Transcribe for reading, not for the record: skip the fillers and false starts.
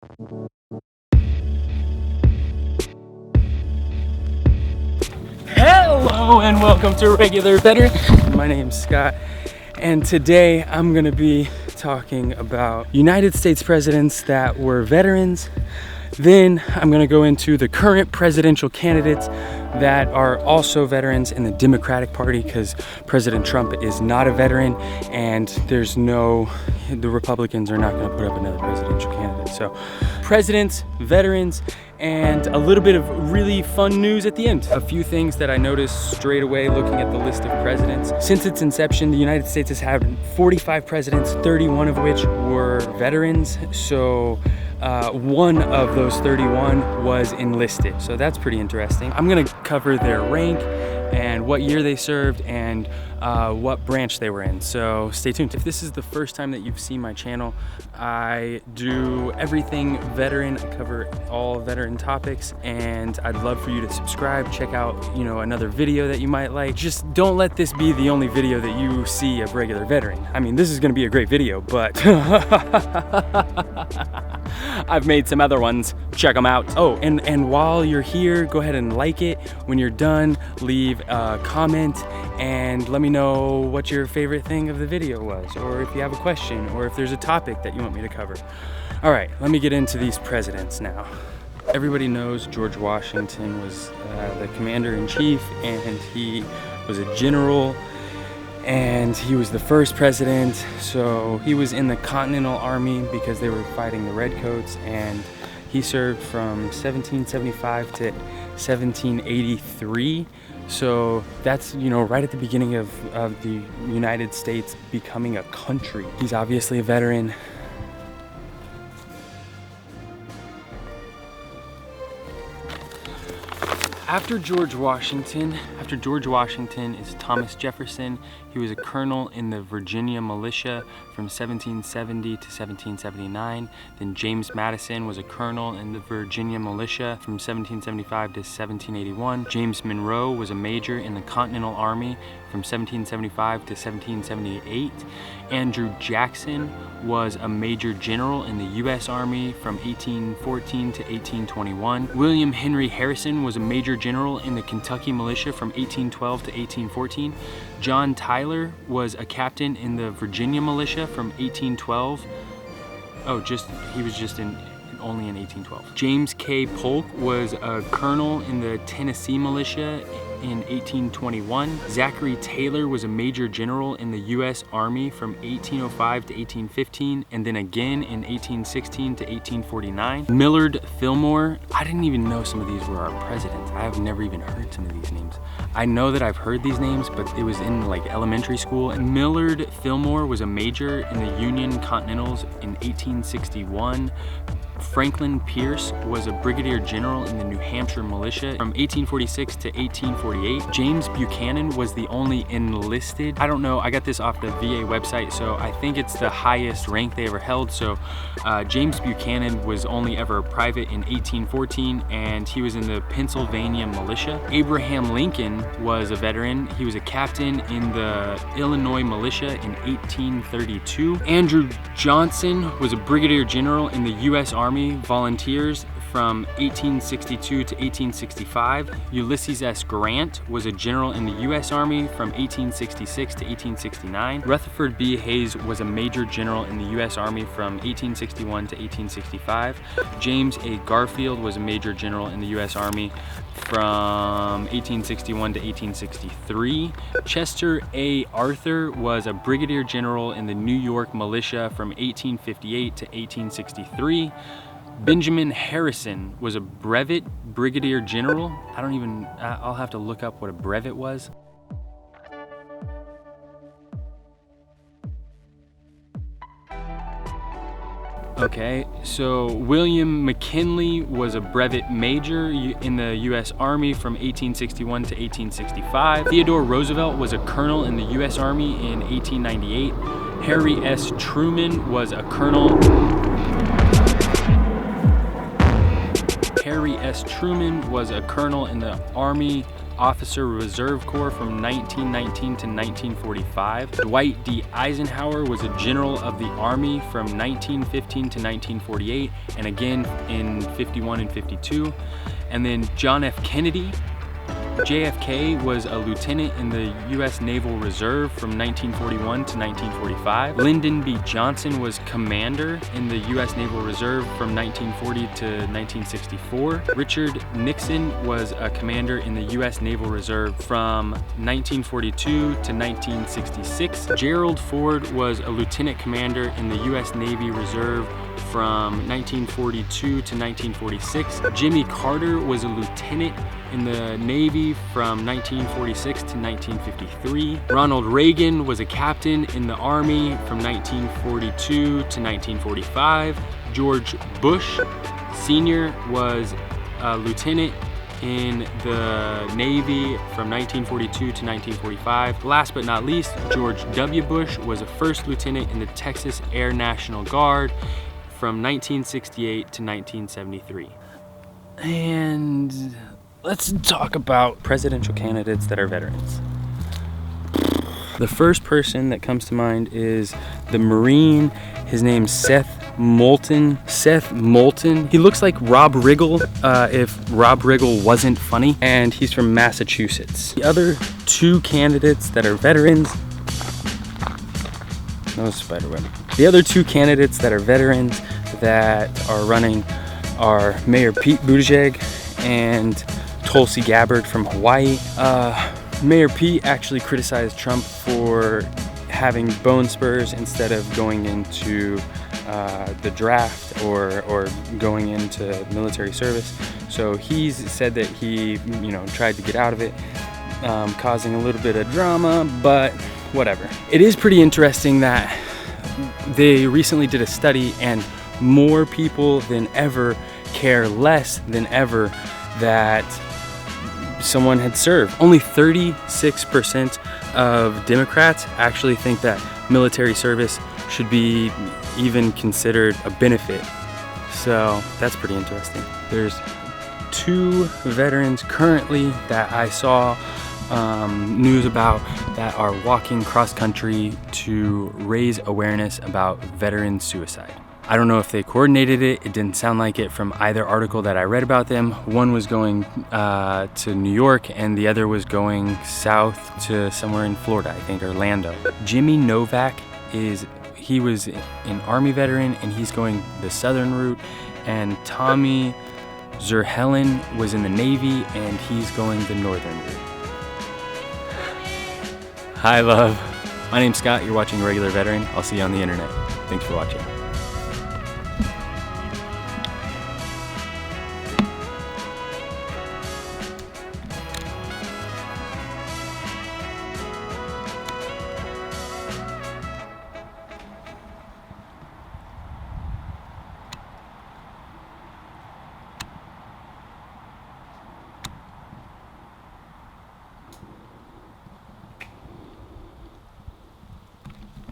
Hello and welcome to Regular Veteran. My name's Scott, and today I'm gonna be talking about United States presidents that were veterans. Then I'm gonna go into the current presidential candidates that are also veterans in the Democratic Party, because President Trump is not a veteran, and the Republicans are not gonna put up another presidential candidate. So presidents, veterans, and a little bit of really fun news at the end. A few things that I noticed straight away looking at the list of presidents. Since its inception, the United States has had 45 presidents, 31 of which were veterans. So one of those 31 was enlisted. So that's pretty interesting. I'm gonna cover their rank and what year they served and what branch they were in. So stay tuned. If this is the first time that you've seen my channel, I do everything veteran. I cover all veteran topics, and I'd love for you to subscribe, check out, another video that you might like. Just don't let this be the only video that you see of Regular Veteran. I mean, this is gonna be a great video, but I've made some other ones. Check them out. Oh, and while you're here, go ahead and like it. When you're done, leave a comment and let me know what your favorite thing of the video was, or if you have a question, or if there's a topic that you want me to cover. All right, let me get into these presidents now. Everybody knows George Washington was the commander-in-chief, and he was a general, and he was the first president. So he was in the Continental Army because they were fighting the Redcoats, and he served from 1775 to 1783. So that's, right at the beginning of the United States becoming a country. He's obviously a veteran. After George Washington is Thomas Jefferson. He was a colonel in the Virginia militia from 1770 to 1779. Then James Madison was a colonel in the Virginia militia from 1775 to 1781. James Monroe was a major in the Continental Army from 1775 to 1778. Andrew Jackson was a major general in the U.S. Army from 1814 to 1821. William Henry Harrison was a major general in the Kentucky militia from 1812 to 1814. John Tyler was a captain in the Virginia militia from 1812. He was just only in 1812. James K. Polk was a colonel in the Tennessee militia in 1821. Zachary Taylor was a major general in the U.S. Army from 1805 to 1815, and then again in 1816 to 1849. Millard Fillmore, I didn't even know some of these were our presidents. I have never even heard some of these names. I know that I've heard these names, but it was in like elementary school. And Millard Fillmore was a major in the Union Continentals in 1861. Franklin Pierce was a brigadier general in the New Hampshire militia from 1846 to 1848. James Buchanan was the only enlisted. I don't know, I got this off the VA website, so I think it's the highest rank they ever held. So James Buchanan was only ever a private in 1814, and he was in the Pennsylvania militia. Abraham Lincoln was a veteran. He was a captain in the Illinois militia in 1832. Andrew Johnson was a brigadier general in the U.S. Army Volunteers from 1862 to 1865. Ulysses S. Grant was a general in the U.S. Army from 1866 to 1869. Rutherford B. Hayes was a major general in the U.S. Army from 1861 to 1865. James A. Garfield was a major general in the U.S. Army from 1861 to 1863. Chester A. Arthur was a brigadier general in the New York militia from 1858 to 1863. Benjamin Harrison was a brevet brigadier general. I'll have to look up what a brevet was. Okay, so William McKinley was a brevet major in the U.S. Army from 1861 to 1865. Theodore Roosevelt was a colonel in the U.S. Army in 1898. Harry S. Truman was a colonel. Harry S. Truman was a colonel in the Army Officer Reserve Corps from 1919 to 1945. Dwight D. Eisenhower was a general of the Army from 1915 to 1948, and again in 51 and 52. And then John F. Kennedy. JFK was a lieutenant in the U.S. Naval Reserve from 1941 to 1945. Lyndon B. Johnson was commander in the U.S. Naval Reserve from 1940 to 1964. Richard Nixon was a commander in the U.S. Naval Reserve from 1942 to 1966. Gerald Ford was a lieutenant commander in the U.S. Navy Reserve from 1942 to 1946. Jimmy Carter was a lieutenant in the Navy from 1946 to 1953. Ronald Reagan was a captain in the Army from 1942 to 1945. George Bush Sr. was a lieutenant in the Navy from 1942 to 1945. Last but not least, George W. Bush was a first lieutenant in the Texas Air National Guard from 1968 to 1973. And let's talk about presidential candidates that are veterans. The first person that comes to mind is the Marine. His name's Seth Moulton. Seth Moulton. He looks like Rob Riggle if Rob Riggle wasn't funny, and he's from Massachusetts. The other two candidates that are veterans, no spiderweb. The other two candidates that are veterans that are running are Mayor Pete Buttigieg and Tulsi Gabbard from Hawaii. Mayor Pete actually criticized Trump for having bone spurs instead of going into the draft or going into military service. So he's said that he, tried to get out of it, causing a little bit of drama, but whatever. It is pretty interesting that they recently did a study and more people than ever care less than ever that someone had served. Only 36% of Democrats actually think that military service should be even considered a benefit. So that's pretty interesting. There's two veterans currently that I saw news about that are walking cross country to raise awareness about veteran suicide. I don't know if they coordinated it. It didn't sound like it from either article that I read about them. One was going to New York and the other was going south to somewhere in Florida, I think Orlando. Jimmy Novak he was an Army veteran and he's going the southern route, and Tommy Zerhelen was in the Navy and he's going the northern route. Hi love, my name's Scott, you're watching Regular Veteran. I'll see you on the internet. Thanks for watching.